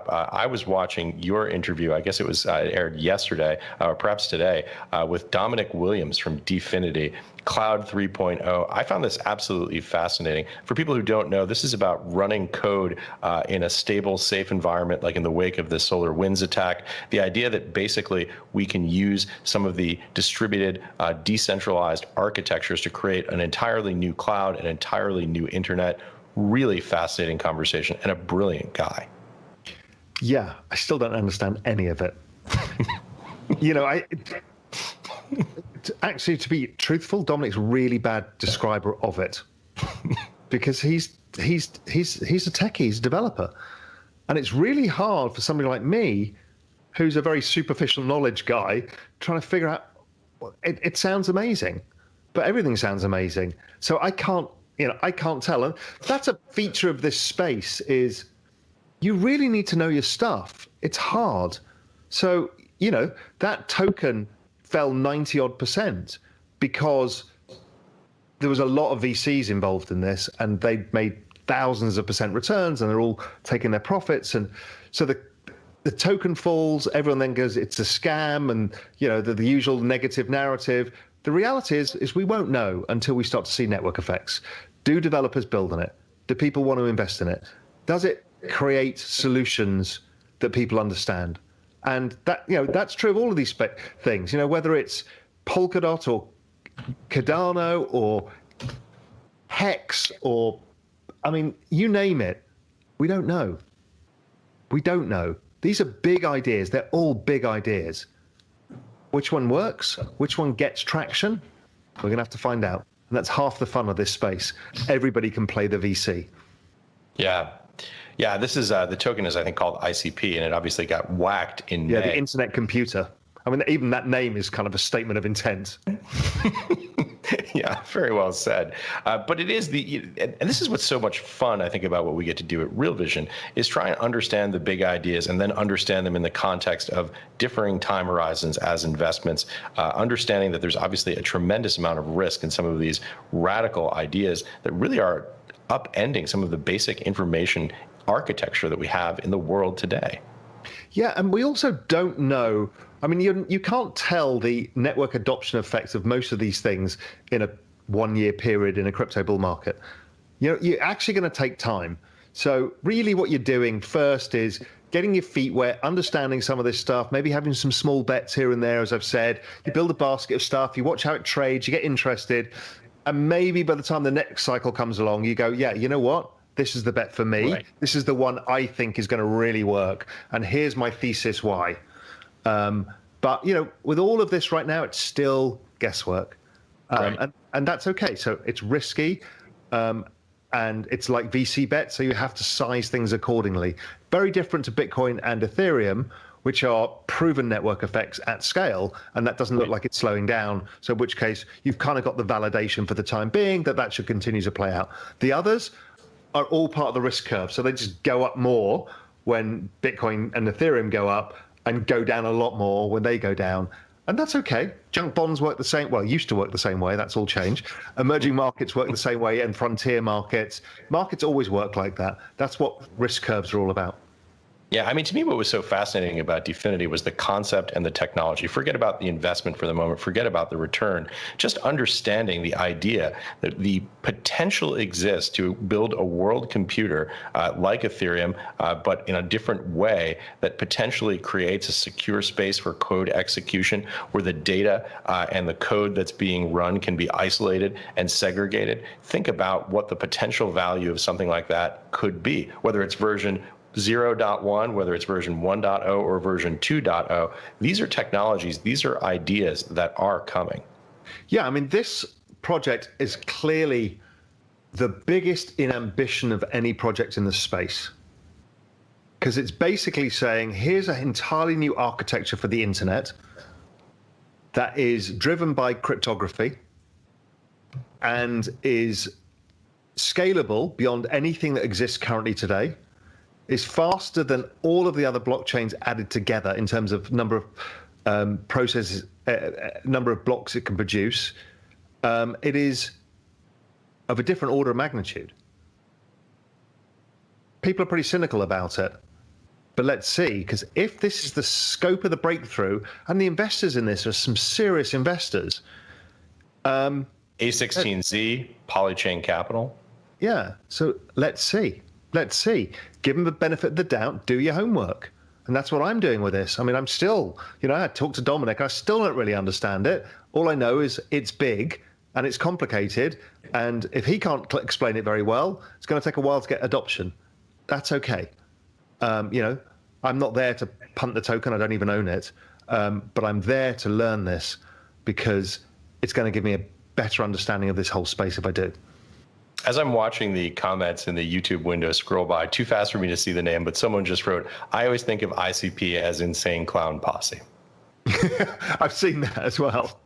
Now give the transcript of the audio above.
up. I was watching your interview, I guess it was aired yesterday, or perhaps today, with Dominic Williams from Dfinity, Cloud 3.0. I found this absolutely fascinating. For people who don't know, this is about running code in a stable, safe environment, like in the wake of the SolarWinds attack. The idea that basically we can use some of the distributed, decentralized architectures to create an entirely new cloud, an entirely new internet. Really fascinating conversation, and a brilliant guy. Yeah, I still don't understand any of it. Actually, to be truthful, Dominic's a really bad describer of it, because he's a techie, he's a developer, and it's really hard for somebody like me, who's a very superficial knowledge guy, trying to figure out. It sounds amazing, but everything sounds amazing, so I can't tell. And that's a feature of this space, is you really need to know your stuff. It's hard. So, that token fell 90-odd% because there was a lot of VCs involved in this, and they made thousands of percent returns, and they're all taking their profits. And so the token falls, everyone then goes, it's a scam, and the usual negative narrative. The reality is we won't know until we start to see network effects. Do developers build on it? Do people want to invest in it? Does it create solutions that people understand? And that's true of all of these things. Whether it's Polkadot or Cardano or Hex or, you name it, we don't know. We don't know. These are big ideas. They're all big ideas. Which one works? Which one gets traction? We're going to have to find out. And that's half the fun of this space. Everybody can play the VC. Yeah, this is the token is, I think, called ICP, and it obviously got whacked in May. The internet computer. Even that name is kind of a statement of intent. Yeah, very well said. But it is and this is what's so much fun, I think, about what we get to do at Real Vision, is try and understand the big ideas and then understand them in the context of differing time horizons as investments, understanding that there's obviously a tremendous amount of risk in some of these radical ideas that really are upending some of the basic information architecture that we have in the world today. Yeah, and we also don't know. You can't tell the network adoption effects of most of these things in a 1-year period in a crypto bull market. You're actually going to take time. So really what you're doing first is getting your feet wet, understanding some of this stuff, maybe having some small bets here and there, as I've said. You build a basket of stuff, you watch how it trades, you get interested, and maybe by the time the next cycle comes along, you go, yeah, you know what? This is the bet for me. Right. This is the one I think is going to really work. And here's my thesis why. But, with all of this right now, it's still guesswork. Right. And that's okay. So it's risky. And it's like VC bets. So you have to size things accordingly. Very different to Bitcoin and Ethereum, which are proven network effects at scale. And that doesn't look like it's slowing down. So in which case, you've kind of got the validation for the time being that should continue to play out. The others are all part of the risk curve. So they just go up more when Bitcoin and Ethereum go up, and go down a lot more when they go down. And that's okay. Junk bonds work the same, used to work the same way. That's all changed. Emerging markets work the same way, and frontier markets. Markets always work like that. That's what risk curves are all about. Yeah, to me, what was so fascinating about Dfinity was the concept and the technology. Forget about the investment for the moment. Forget about the return. Just understanding the idea that the potential exists to build a world computer like Ethereum, but in a different way that potentially creates a secure space for code execution, where the data and the code that's being run can be isolated and segregated. Think about what the potential value of something like that could be, whether it's version 0.1, whether it's version 1.0 or version 2.0. These are technologies, these are ideas that are coming. Yeah, this project is clearly the biggest in ambition of any project in the space, because it's basically saying, here's an entirely new architecture for the internet that is driven by cryptography and is scalable beyond anything that exists currently today, is faster than all of the other blockchains added together in terms of number of processes, number of blocks it can produce. It is of a different order of magnitude. People are pretty cynical about it. but let's see, because if this is the scope of the breakthrough, and the investors in this are some serious investors. A16Z, Polychain Capital. Yeah, so let's see. Let's see. Give them the benefit of the doubt. Do your homework. And that's what I'm doing with this. I mean, I'm still, I talked to Dominic. I still don't really understand it. All I know is it's big and it's complicated. And if he can't explain it very well, it's going to take a while to get adoption. That's okay. I'm not there to punt the token. I don't even own it. But I'm there to learn this because it's going to give me a better understanding of this whole space if I do. As I'm watching the comments in the YouTube window scroll by, too fast for me to see the name, but someone just wrote, I always think of ICP as Insane Clown Posse. I've seen that as well.